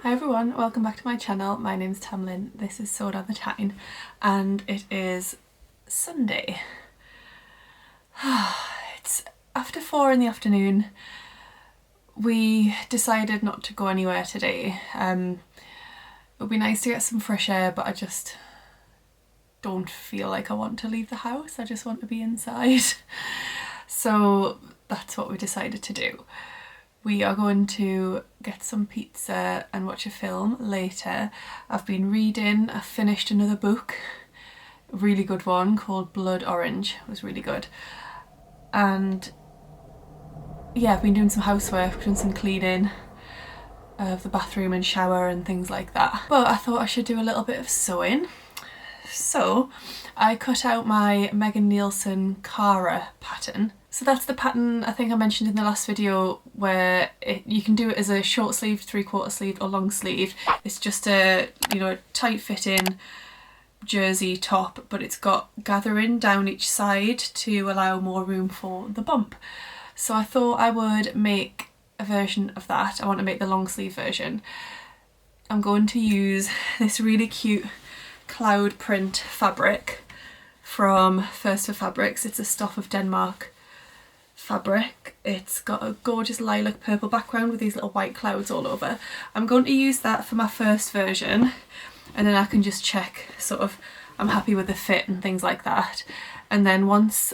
Hi everyone, welcome back to my channel. My name's Tamlyn, this is Sewed on the Tyne, and it is Sunday. It's after 4 in the afternoon. We decided not to go anywhere today. It would be nice to get some fresh air, but I just don't feel like I want to leave the house. I just want to be inside. So that's what we decided to do. We are going to get some pizza and watch a film later. I've been reading, I've finished another book, a really good one called Blood Orange. It was really good. And yeah, I've been doing some housework, doing some cleaning of the bathroom and shower and things like that. But I thought I should do a little bit of sewing. So I cut out my Megan Nielsen Cara pattern. So that's the pattern I think I mentioned in the last video, where you can do it as a short sleeve, 3/4 sleeve or long sleeve. It's just a, a tight fitting jersey top, but it's got gathering down each side to allow more room for the bump. So I thought I would make a version of that. I want to make the long sleeve version. I'm going to use this really cute cloud print fabric from First for Fabrics. It's a Stuff of Denmark fabric. It's got a gorgeous lilac purple background with these little white clouds all over. I'm going to use that for my first version, and then I can just check sort of I'm happy with the fit and things like that. And then once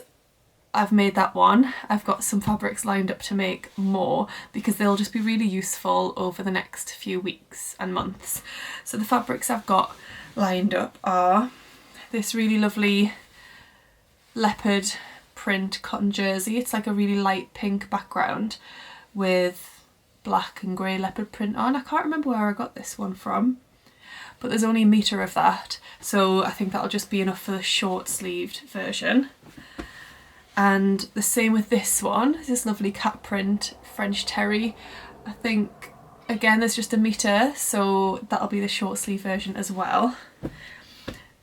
I've made that one, I've got some fabrics lined up to make more, because they'll just be really useful over the next few weeks and months. So the fabrics I've got lined up are this really lovely leopard print cotton jersey. It's like a really light pink background with black and grey leopard print on. I can't remember where I got this one from, but there's only a metre of that, so I think that'll just be enough for the short sleeved version. And the same with this one, this lovely cat print French terry. I think again there's just a metre, so that'll be the short sleeve version as well.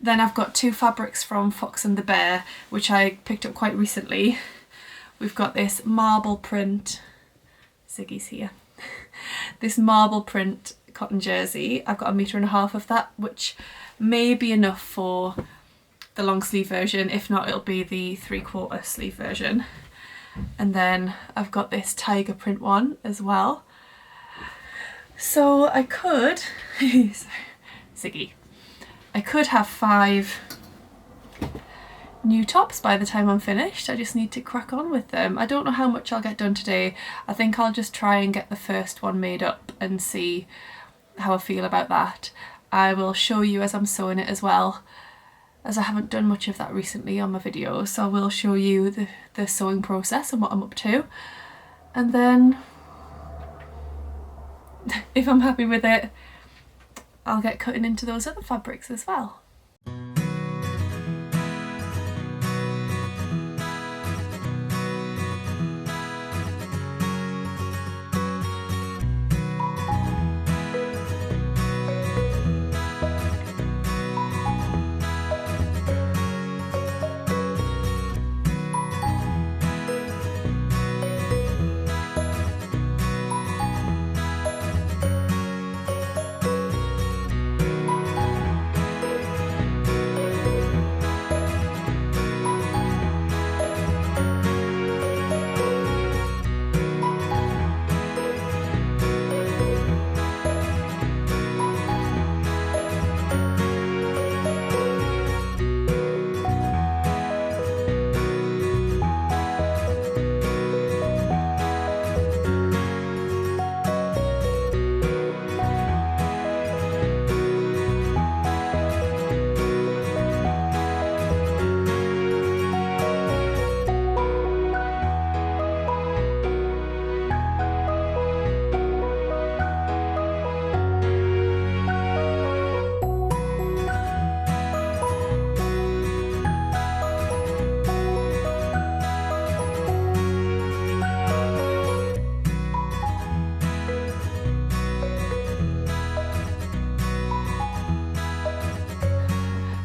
Then I've got two fabrics from Fox and the Bear, which I picked up quite recently. We've got this marble print, Ziggy's here, this marble print cotton jersey. I've got 1.5 meters of that, which may be enough for the long sleeve version. If not, it'll be the 3/4 sleeve version. And then I've got this tiger print one as well. So I could, Ziggy, I could have 5 new tops by the time I'm finished. I just need to crack on with them. I don't know how much I'll get done today. I think I'll just try and get the first one made up and see how I feel about that. I will show you as I'm sewing it as well, as I haven't done much of that recently on my videos, so I will show you the sewing process and what I'm up to. And then if I'm happy with it, I'll get cutting into those other fabrics as well.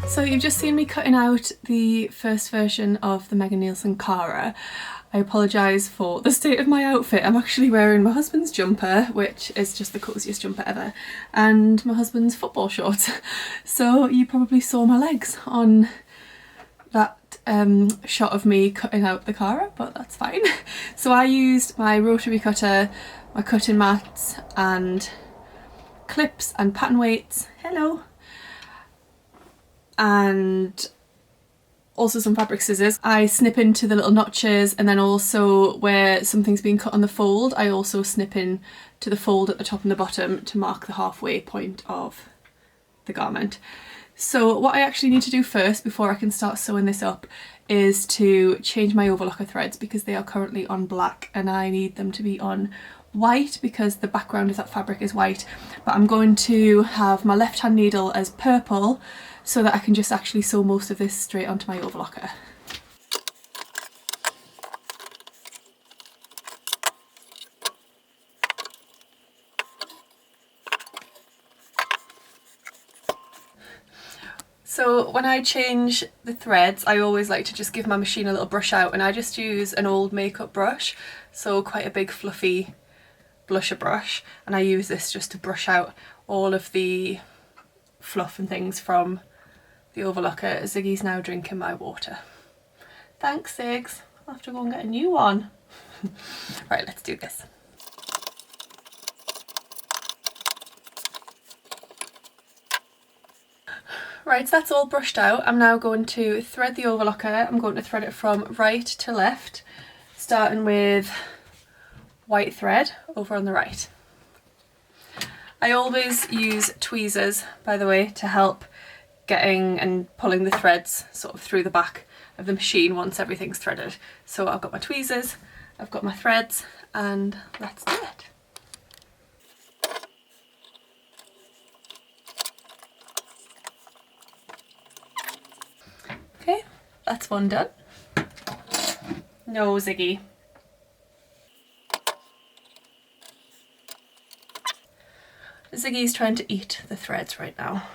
So you've just seen me cutting out the first version of the Megan Nielsen Cara. I apologise for the state of my outfit. I'm actually wearing my husband's jumper, which is just the cosiest jumper ever, and my husband's football shorts. So you probably saw my legs on that shot of me cutting out the Cara, but that's fine. So I used my rotary cutter, my cutting mats and clips and pattern weights, hello, and also some fabric scissors. I snip into the little notches, and then also where something's been cut on the fold, I also snip in to the fold at the top and the bottom to mark the halfway point of the garment. So what I actually need to do first before I can start sewing this up is to change my overlocker threads, because they are currently on black and I need them to be on white because the background of that fabric is white. But I'm going to have my left hand needle as purple so that I can just actually sew most of this straight onto my overlocker. So when I change the threads, I always like to just give my machine a little brush out, and I just use an old makeup brush, so quite a big fluffy blusher brush, and I use this just to brush out all of the fluff and things from the overlocker. Ziggy's now drinking my water. Thanks, Ziggs. I'll have to go and get a new one. Right, let's do this. Right, so that's all brushed out. I'm now going to thread the overlocker. I'm going to thread it from right to left, starting with white thread over on the right. I always use tweezers, by the way, to help getting and pulling the threads sort of through the back of the machine once everything's threaded. So I've got my tweezers, I've got my threads, and let's do it. Okay, that's one done. No, Ziggy. Ziggy's trying to eat the threads right now.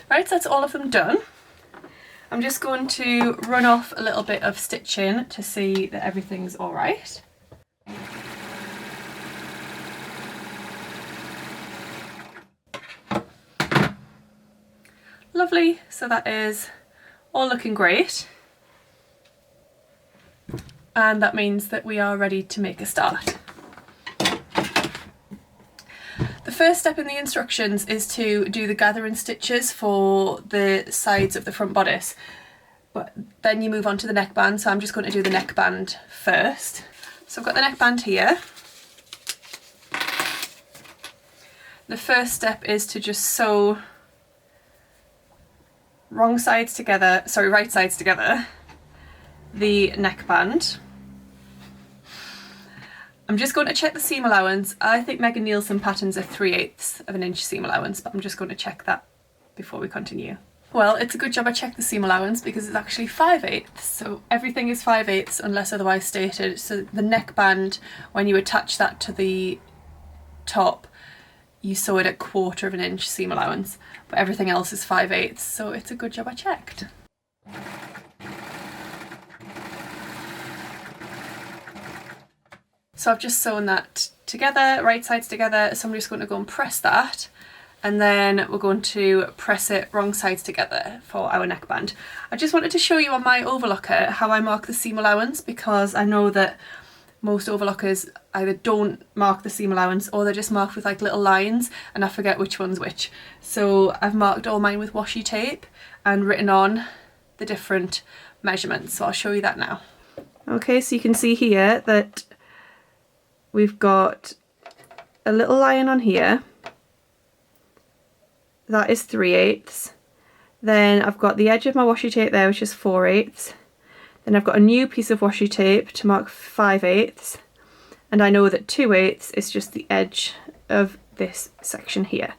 Right, so that's all of them done. I'm just going to run off a little bit of stitching to see that everything's all right. Lovely, so that is all looking great. And that means that we are ready to make a start. The first step in the instructions is to do the gathering stitches for the sides of the front bodice, but then you move on to the neckband, so I'm just going to do the neckband first. So I've got the neckband here. The first step is to just sew right sides together, the neckband. I'm just going to check the seam allowance. I think Megan Nielsen patterns are 3/8 of an inch seam allowance, but I'm just going to check that before we continue. Well, it's a good job I checked the seam allowance because it's actually 5/8, so everything is 5/8 unless otherwise stated. So the neckband, when you attach that to the top, you sew it at 1/4 of an inch seam allowance, but everything else is 5/8, so it's a good job I checked. So I've just sewn that together, right sides together, so I'm just going to go and press that, and then we're going to press it wrong sides together for our neckband. I just wanted to show you on my overlocker how I mark the seam allowance, because I know that most overlockers either don't mark the seam allowance or they're just marked with like little lines, and I forget which one's which. So I've marked all mine with washi tape and written on the different measurements, so I'll show you that now. Okay, so you can see here that we've got a little line on here, that is 3/8. Then I've got the edge of my washi tape there, which is 4/8. Then I've got a new piece of washi tape to mark 5/8. And I know that 2/8 is just the edge of this section here.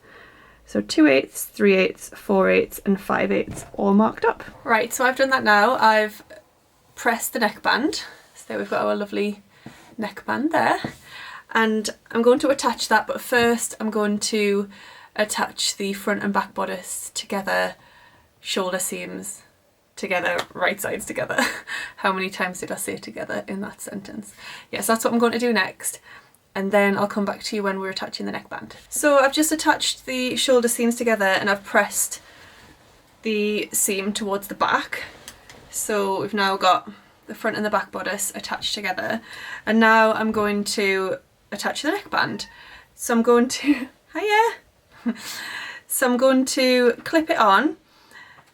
So 2/8, 3/8, 4/8 and 5/8 all marked up. Right, so I've done that now. I've pressed the neckband. So there we've got our lovely neckband there. And I'm going to attach that, but first I'm going to attach the front and back bodice together, shoulder seams together, right sides together. How many times did I say together in that sentence? Yes, that's what I'm going to do next. And then I'll come back to you when we're attaching the neckband. So I've just attached the shoulder seams together and I've pressed the seam towards the back. So we've now got the front and the back bodice attached together. And now I'm going to attach the neckband. So I'm going to, hiya! So I'm going to clip it on.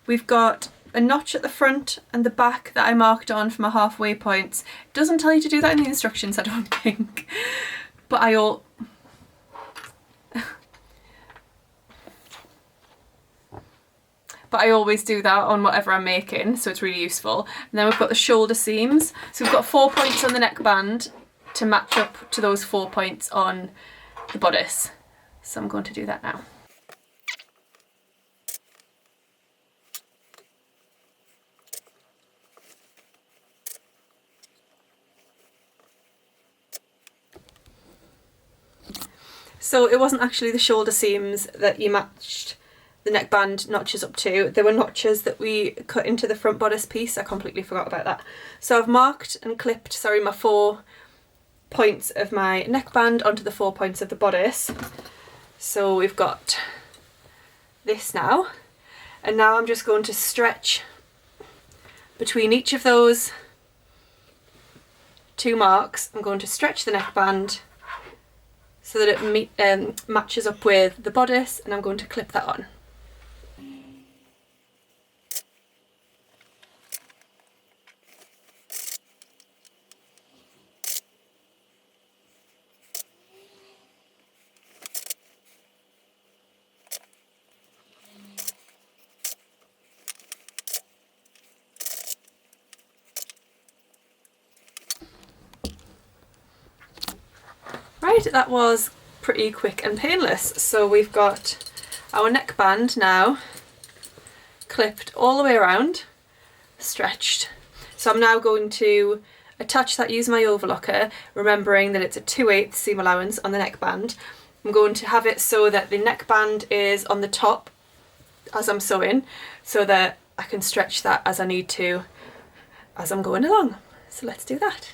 We've got a notch at the front and the back that I marked on for my halfway points. It doesn't tell you to do that in the instructions, I don't think. But I always do that on whatever I'm making, so it's really useful. And then we've got the shoulder seams. So we've got 4 points on the neckband to match up to those 4 points on the bodice. So I'm going to do that now. So it wasn't actually the shoulder seams that you matched the neckband notches up to. There were notches that we cut into the front bodice piece. I completely forgot about that. So I've marked and clipped, sorry, my 4 points of my neckband onto the 4 points of the bodice. So we've got this now. And now I'm just going to stretch between each of those 2 marks. I'm going to stretch the neckband so that it matches up with the bodice, and I'm going to clip that on. Right, that was pretty quick and painless. So we've got our neckband now clipped all the way around, stretched. So I'm now going to attach that using my overlocker, remembering that it's a 2/8 seam allowance on the neckband. I'm going to have it so that the neckband is on the top as I'm sewing, so that I can stretch that as I need to as I'm going along. So let's do that.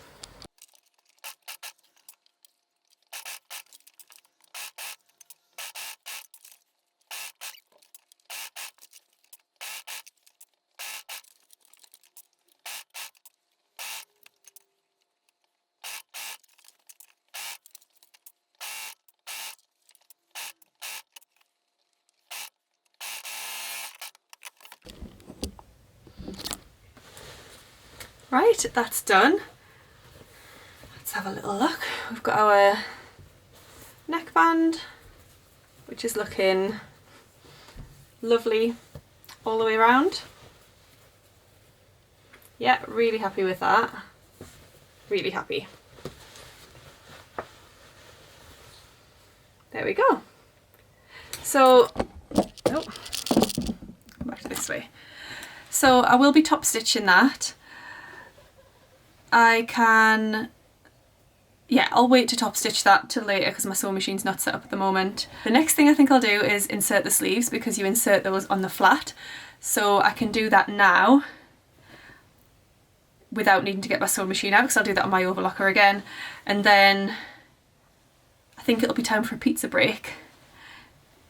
Right, that's done. Let's have a little look. We've got our neckband, which is looking lovely all the way around. Yeah, really happy with that. Really happy. There we go. So, oh, back to this way. So I will be top stitching that. I'll wait to top stitch that till later because my sewing machine's not set up at the moment. The next thing I think I'll do is insert the sleeves, because you insert those on the flat. So I can do that now without needing to get my sewing machine out, because I'll do that on my overlocker again. And then I think it'll be time for a pizza break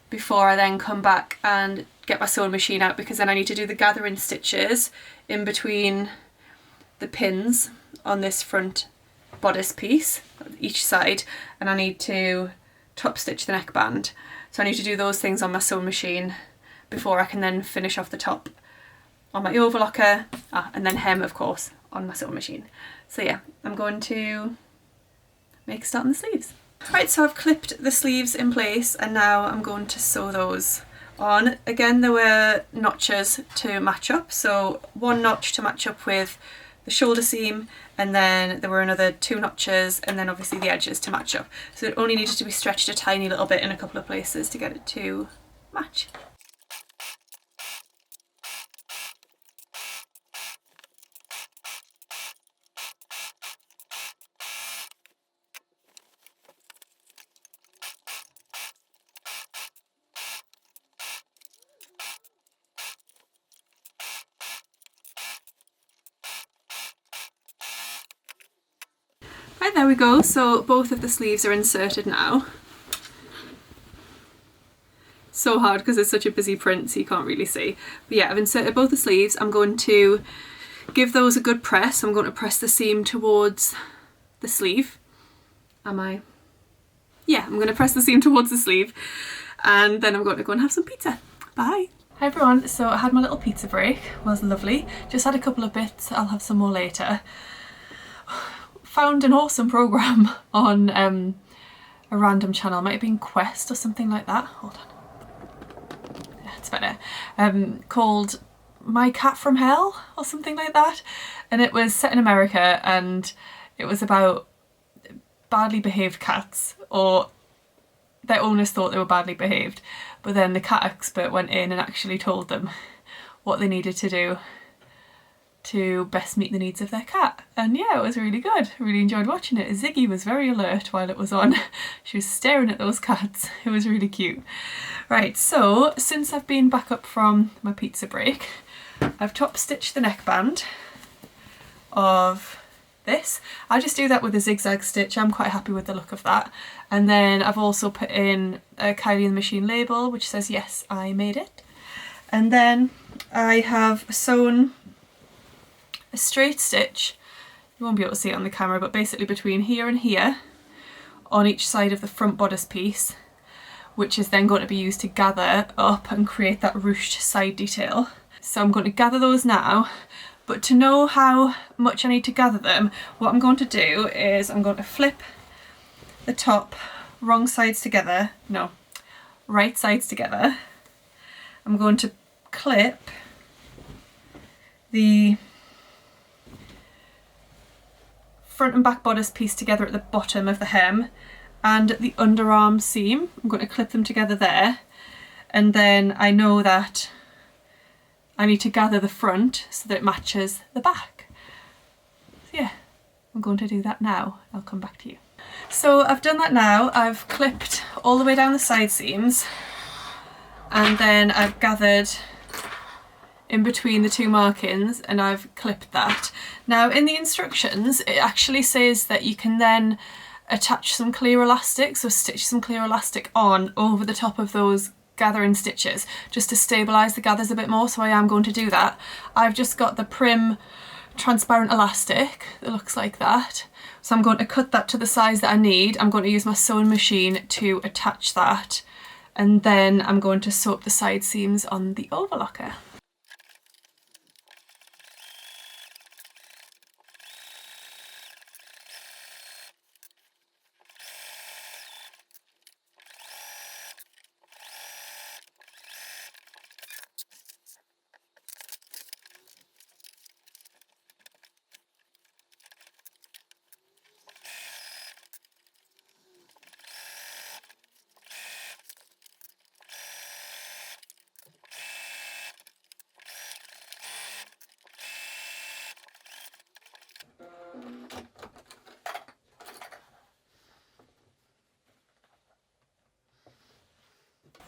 before I then come back and get my sewing machine out, because then I need to do the gathering stitches in between the pins on this front bodice piece, each side, and I need to top stitch the neckband. So I need to do those things on my sewing machine before I can then finish off the top on my overlocker, and then hem, of course, on my sewing machine. So yeah, I'm going to make a start on the sleeves. Right, so I've clipped the sleeves in place and now I'm going to sew those on. Again, there were notches to match up, so 1 notch to match up with the shoulder seam, and then there were another 2 notches, and then obviously the edges to match up. So it only needed to be stretched a tiny little bit in a couple of places to get it to match. Right, there we go. So both of the sleeves are inserted now. So hard because it's such a busy print so you can't really see. But yeah, I've inserted both the sleeves. I'm going to give those a good press. I'm going to press the seam towards the sleeve. Am I? Yeah, I'm going to press the seam towards the sleeve, and then I'm going to go and have some pizza. Bye. Hi everyone, so I had my little pizza break. It was lovely. Just had a couple of bits. I'll have some more later. Found an awesome programme on a random channel. It might have been Quest or something like that. Hold on. Yeah, it's better. Called My Cat from Hell or something like that. And it was set in America, and it was about badly behaved cats, or their owners thought they were badly behaved, but then the cat expert went in and actually told them what they needed to do to best meet the needs of their cat. And yeah, it was really good. I really enjoyed watching it. Ziggy was very alert while it was on. She was staring at those cats. It was really cute. Right, so since I've been back up from my pizza break, I've top stitched the neckband of this. I just do that with a zigzag stitch. I'm quite happy with the look of that. And then I've also put in a Kylie and the Machine label which says yes, I made it. And then I have sewn a straight stitch, you won't be able to see it on the camera, but basically between here and here on each side of the front bodice piece, which is then going to be used to gather up and create that ruched side detail. So I'm going to gather those now, but to know how much I need to gather them, what I'm going to do is I'm going to flip the top wrong sides together, no, right sides together. I'm going to clip the front and back bodice piece together at the bottom of the hem and at the underarm seam. I'm going to clip them together there, and then I know that I need to gather the front so that it matches the back. So yeah, I'm going to do that now. I'll come back to you. So I've done that now. I've clipped all the way down the side seams, and then I've gathered in between the 2 markings and I've clipped that. Now in the instructions it actually says that you can then attach some clear elastic, so stitch some clear elastic on over the top of those gathering stitches just to stabilise the gathers a bit more, so I am going to do that. I've just got the Prim transparent elastic that looks like that, so I'm going to cut that to the size that I need. I'm going to use my sewing machine to attach that, and then I'm going to sew up the side seams on the overlocker.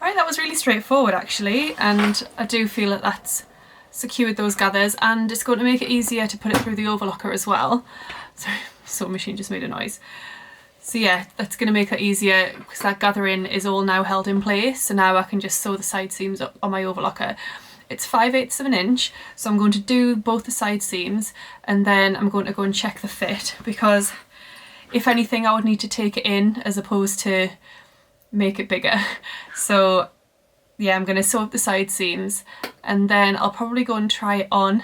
Right, that was really straightforward actually, and I do feel that that's secured those gathers, and it's going to make it easier to put it through the overlocker as well. Sorry, sewing machine just made a noise. So yeah, that's going to make it easier because that gathering is all now held in place, so now I can just sew the side seams up on my overlocker. It's 5/8 of an inch, so I'm going to do both the side seams and then I'm going to go and check the fit, because if anything I would need to take it in as opposed to make it bigger. So yeah, I'm going to sew up the side seams and then I'll probably go and try it on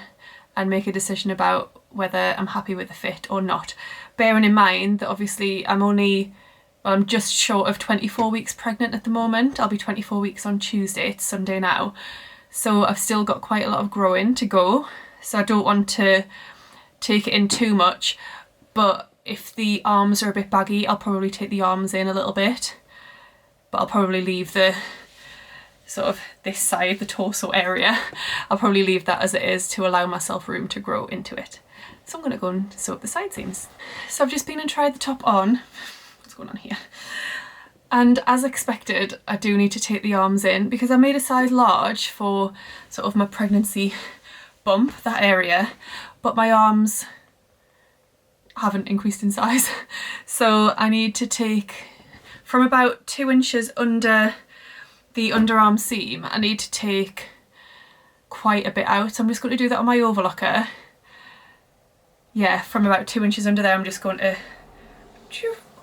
and make a decision about whether I'm happy with the fit or not. Bearing in mind that obviously I'm just short of 24 weeks pregnant at the moment. I'll be 24 weeks on Tuesday, it's Sunday now. So I've still got quite a lot of growing to go. So I don't want to take it in too much, but if the arms are a bit baggy, I'll probably take the arms in a little bit, but I'll probably leave the sort of this side, the torso area, I'll probably leave that as it is to allow myself room to grow into it. So I'm going to go and sew up the side seams. So I've just been and tried the top on. What's going on here? And as expected, I do need to take the arms in because I made a size large for sort of my pregnancy bump, that area, but my arms haven't increased in size. So I need to take from about 2 inches under the underarm seam, I need to take quite a bit out. So I'm just going to do that on my overlocker. Yeah, from about 2 inches under there, I'm just going to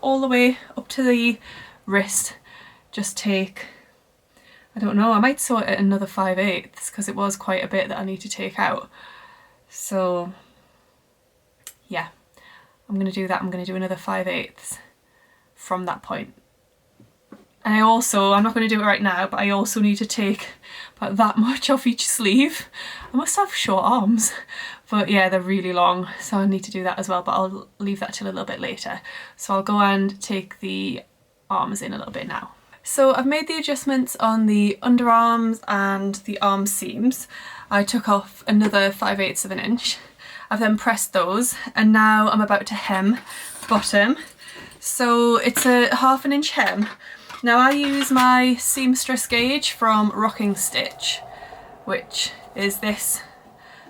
all the way up to the wrist, just take, I don't know, I might sew it at another 5/8 because it was quite a bit that I need to take out. So yeah, I'm going to do that. I'm going to do another 5/8 from that point. And I also, I'm not going to do it right now, but I also need to take about that much off each sleeve. I must have short arms, but yeah, they're really long, so I need to do that as well, but I'll leave that till a little bit later. So I'll go and take the arms in a little bit now. So I've made the adjustments on the underarms and the arm seams. I took off another 5/8 of an inch. I've then pressed those, and now I'm about to hem bottom. So it's a 1/2 inch hem. Now I use my seamstress gauge from Rocking Stitch, which is this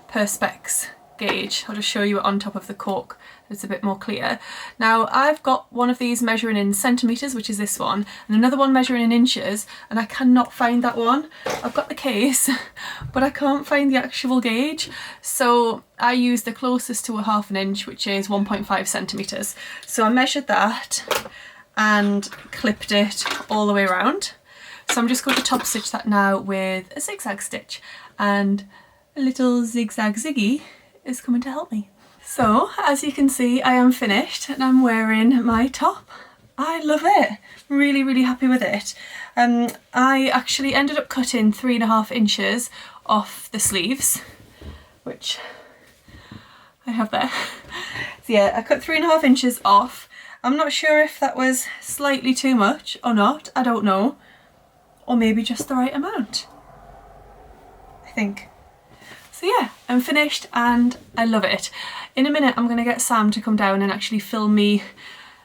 Perspex gauge. I'll just show you it on top of the cork, it's a bit more clear. Now I've got one of these measuring in centimetres, which is this one, and another one measuring in inches, and I cannot find that one. I've got the case, but I can't find the actual gauge. So I use the closest to a 1/2 inch, which is 1.5 centimetres. So I measured that and clipped it all the way around. So I'm just going to top stitch that now with a zigzag stitch, and a little zigzag ziggy is coming to help me. So as you can see, I am finished and I'm wearing my top. I love it, really, really happy with it. I actually ended up cutting 3.5 inches off the sleeves, which I have there. So yeah, I cut 3.5 inches off. I'm not sure if that was slightly too much or not, I don't know. Or maybe just the right amount, I think. So yeah, I'm finished and I love it. In a minute I'm going to get Sam to come down and actually film me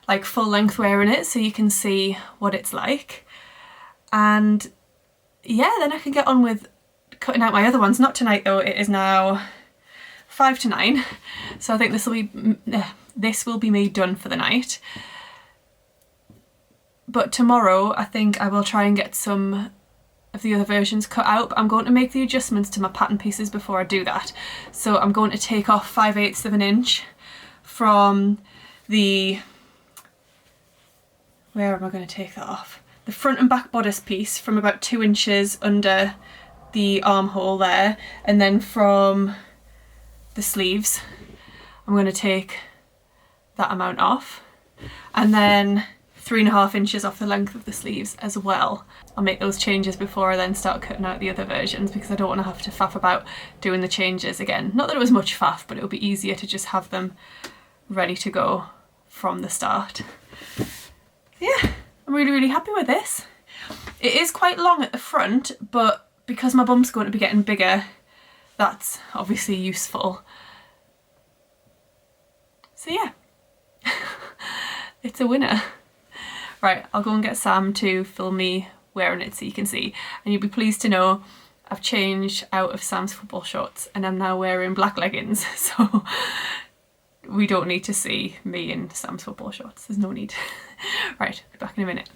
like full length wearing it so you can see what it's like. And yeah, then I can get on with cutting out my other ones. Not tonight though, it is now 5 to 9. So I think this will be me done for the night. But tomorrow I think I will try and get some of the other versions cut out, but I'm going to make the adjustments to my pattern pieces before I do that. So I'm going to take off 5/8 of an inch from the, where am I going to take that off? The front and back bodice piece from about 2 inches under the armhole there, and then from the sleeves I'm going to take that amount off, and then 3.5 inches off the length of the sleeves as well. I'll make those changes before I then start cutting out the other versions because I don't want to have to faff about doing the changes again. Not that it was much faff, but it would be easier to just have them ready to go from the start. Yeah, I'm really, really happy with this. It is quite long at the front, but because my bum's going to be getting bigger, that's obviously useful. So yeah, it's a winner. Right, I'll go and get Sam to film me wearing it so you can see. And you'll be pleased to know I've changed out of Sam's football shorts and I'm now wearing black leggings. So we don't need to see me in Sam's football shorts. There's no need. Right, be back in a minute.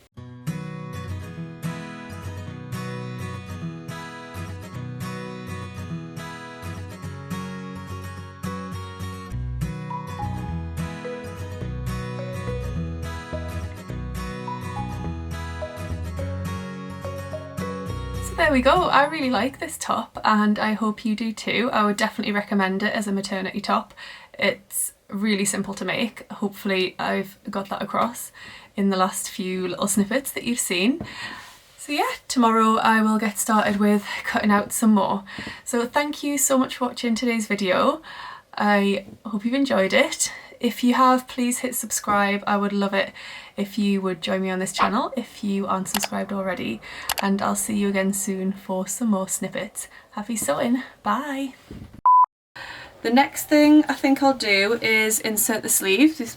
There we go, I really like this top and I hope you do too. I would definitely recommend it as a maternity top. It's really simple to make. Hopefully I've got that across in the last few little snippets that you've seen. So yeah, tomorrow I will get started with cutting out some more. So thank you so much for watching today's video. I hope you've enjoyed it. If you have, please hit subscribe. I would love it if you would join me on this channel if you aren't subscribed already, and I'll see you again soon for some more snippets. Happy sewing, bye! The next thing I think I'll do is insert the sleeve.